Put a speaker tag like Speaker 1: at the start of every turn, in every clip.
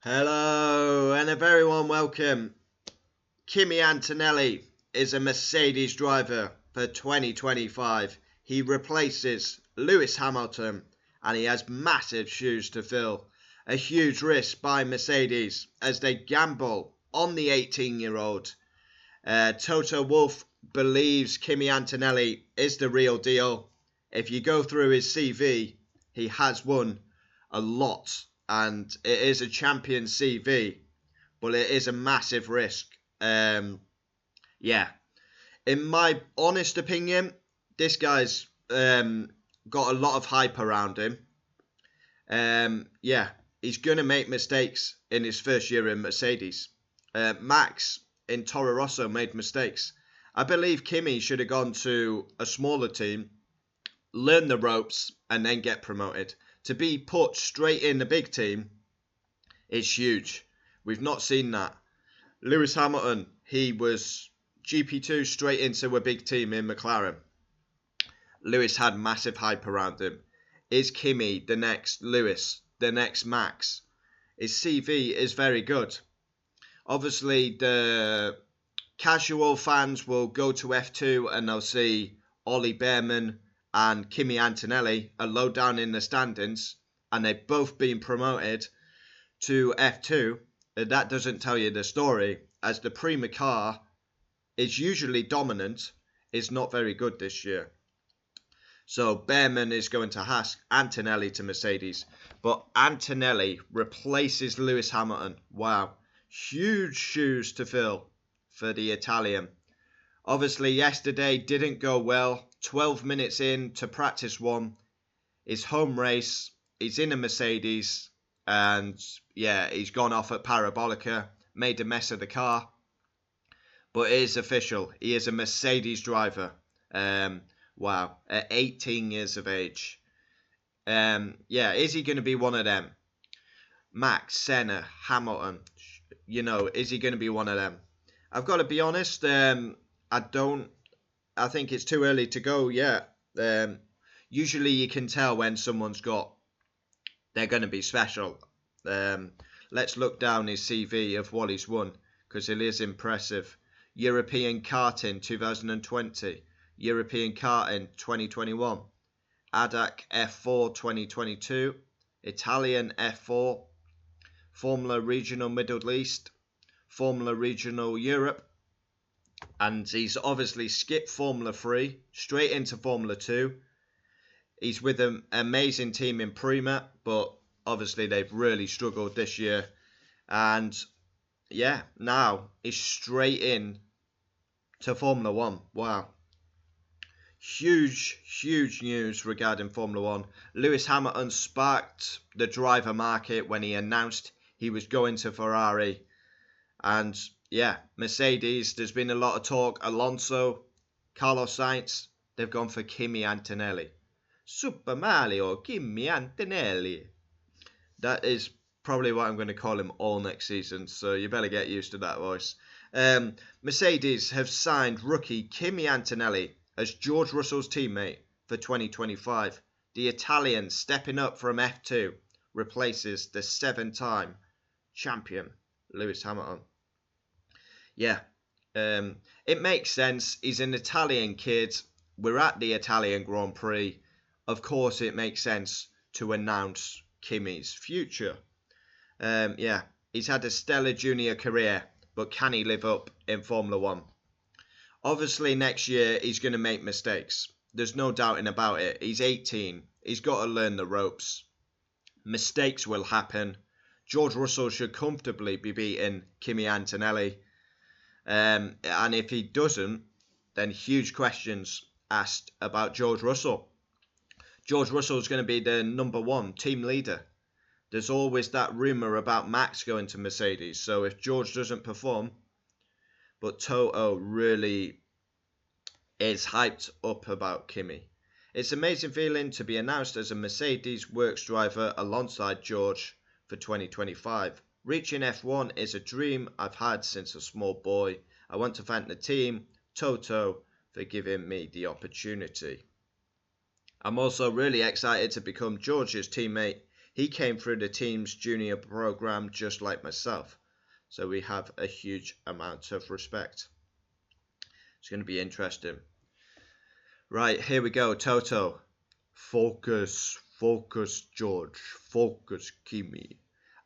Speaker 1: Hello and a very warm welcome. Kimi Antonelli is a Mercedes driver for 2025. He replaces Lewis Hamilton and he has massive shoes to fill. A huge risk by Mercedes as they gamble on the 18-year-old. Toto Wolff believes Kimi Antonelli is the real deal. If you go through his CV, he has won a lot and it is a champion CV, but it is a massive risk. Yeah, in my honest opinion, this guy's got a lot of hype around him. Yeah, he's gonna make mistakes in his first year in Mercedes. Max in Toro Rosso made mistakes. I believe Kimi should have gone to a smaller team, learn the ropes, and then get promoted. To be put straight in the big team is huge. We've not seen that. Lewis Hamilton, he was GP2 straight into a big team in McLaren. Lewis had massive hype around him. Is Kimi the next Lewis, the next Max? His CV is very good. Obviously, the casual fans will go to F2 and they'll see Ollie Behrman and Kimi Antonelli are low down in the standings and they've both been promoted to F2. That doesn't tell you the story, as the Prima car is usually dominant, is not very good this year. So Behrman is going to Haas, Antonelli to Mercedes. But Antonelli replaces Lewis Hamilton. Wow. Huge shoes to fill for the Italian. Obviously, yesterday didn't go well. 12 minutes in to practice one. His home race, he's in a Mercedes. And yeah, he's gone off at Parabolica, made a mess of the car. But it is official. He is a Mercedes driver. Wow, at 18 years of age. Yeah, is he going to be one of them? Max, Senna, Hamilton. Is he going to be one of them? I've got to be honest. I think it's too early to go yet. Usually you can tell when they're going to be special. Let's look down his CV of what he's won, because it is impressive. European karting 2020, European karting 2021, ADAC F4 2022, Italian F4, Formula Regional Middle East, Formula Regional Europe, and he's obviously skipped Formula 3, straight into Formula 2. He's with an amazing team in Prima, but obviously they've really struggled this year. And yeah, now he's straight in to Formula 1. Wow. Huge news regarding Formula 1. Lewis Hamilton sparked the driver market when he announced he was going to Ferrari. And yeah, Mercedes, there's been a lot of talk. Alonso, Carlos Sainz, they've gone for Kimi Antonelli. Super Mario, Kimi Antonelli. That is probably what I'm going to call him all next season, so you better get used to that voice. Mercedes have signed rookie Kimi Antonelli as George Russell's teammate for 2025. The Italian, stepping up from F2, replaces the 7-time champion Lewis Hamilton. Yeah, it makes sense. He's an Italian kid. We're at the Italian Grand Prix. Of course, it makes sense to announce Kimi's future. Yeah, he's had a stellar junior career, but can he live up in Formula 1? Obviously, next year, he's going to make mistakes. There's no doubting about it. He's 18. He's got to learn the ropes. Mistakes will happen. George Russell should comfortably be beating Kimi Antonelli. And if he doesn't, then huge questions asked about George Russell. George Russell is going to be the number 1 team leader. There's always that rumour about Max going to Mercedes. So if George doesn't perform, but Toto really is hyped up about Kimi. It's an amazing feeling to be announced as a Mercedes works driver alongside George for 2025. Reaching F1 is a dream I've had since a small boy. I want to thank the team, Toto, for giving me the opportunity. I'm also really excited to become George's teammate. He came through the team's junior program just like myself. So we have a huge amount of respect. It's going to be interesting. Right, here we go, Toto. Focus, focus, George. Focus, Kimi.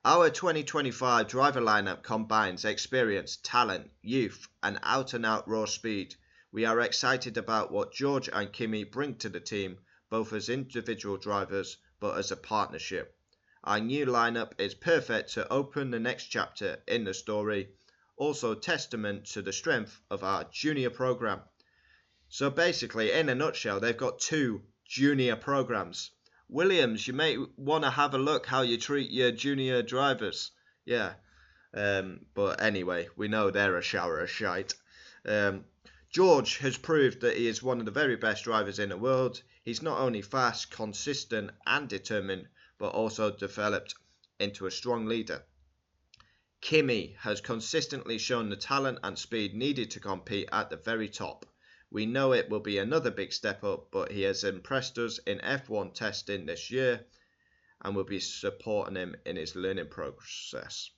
Speaker 1: Our 2025 driver lineup combines experience, talent, youth, and out-and-out raw speed. We are excited about what George and Kimi bring to the team, both as individual drivers, but as a partnership. Our new lineup is perfect to open the next chapter in the story, also testament to the strength of our junior program. So basically, in a nutshell, they've got 2 junior programs. Williams, you may want to have a look how you treat your junior drivers. Yeah. But anyway, we know they're a shower of shite. George has proved that he is one of the very best drivers in the world. He's not only fast, consistent and determined, but also developed into a strong leader. Kimi has consistently shown the talent and speed needed to compete at the very top. We know it will be another big step up, but he has impressed us in F1 testing this year and we'll be supporting him in his learning process.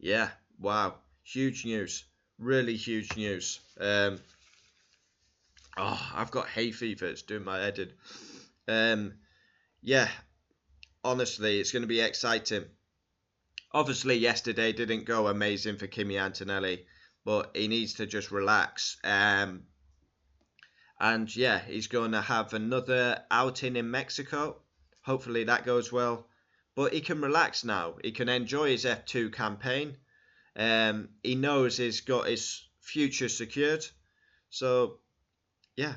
Speaker 1: Yeah, wow, huge news, really huge news. I've got hay fever, it's doing my head in. Yeah, honestly, it's going to be exciting. Obviously, yesterday didn't go amazing for Kimi Antonelli, but he needs to just relax. And yeah, he's going to have another outing in Mexico. Hopefully that goes well. But he can relax now. He can enjoy his F2 campaign. He knows he's got his future secured. So, yeah.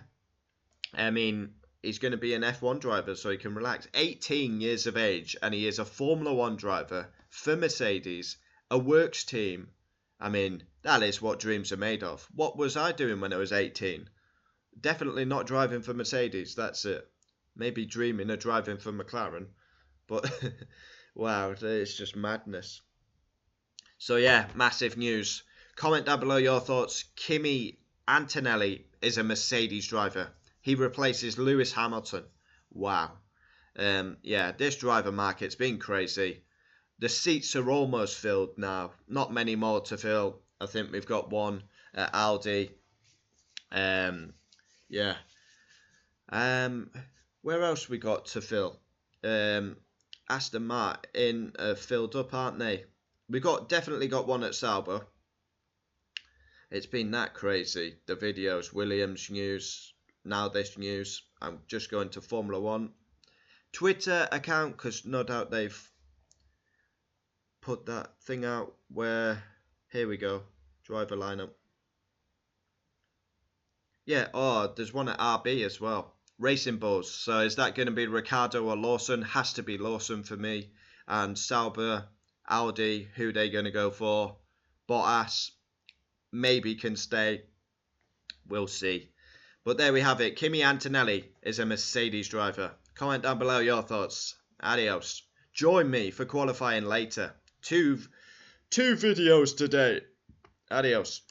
Speaker 1: I mean, he's going to be an F1 driver, so he can relax. 18 years of age, and he is a Formula 1 driver for Mercedes, a works team. I mean, that is what dreams are made of. What was I doing when I was 18? Definitely not driving for Mercedes, that's it. Maybe dreaming of driving for McLaren. But, wow, it's just madness. So yeah, massive news. Comment down below your thoughts. Kimi Antonelli is a Mercedes driver. He replaces Lewis Hamilton. Wow. Yeah, this driver market's been crazy. The seats are almost filled now. Not many more to fill. I think we've got one at Audi. Yeah. Where else we got to fill? Aston Martin filled up, aren't they? We definitely got one at Sauber. It's been that crazy. The videos, Williams news, now this news. I'm just going to Formula 1 Twitter account because no doubt they've put that thing out where, here we go, driver lineup. Yeah, there's one at RB as well. Racing Bulls. So is that going to be Ricciardo or Lawson? Has to be Lawson for me. And Sauber, Audi, who they going to go for? Bottas, maybe can stay. We'll see. But there we have it. Kimi Antonelli is a Mercedes driver. Comment down below your thoughts. Adios. Join me for qualifying later. Two videos today. Adios.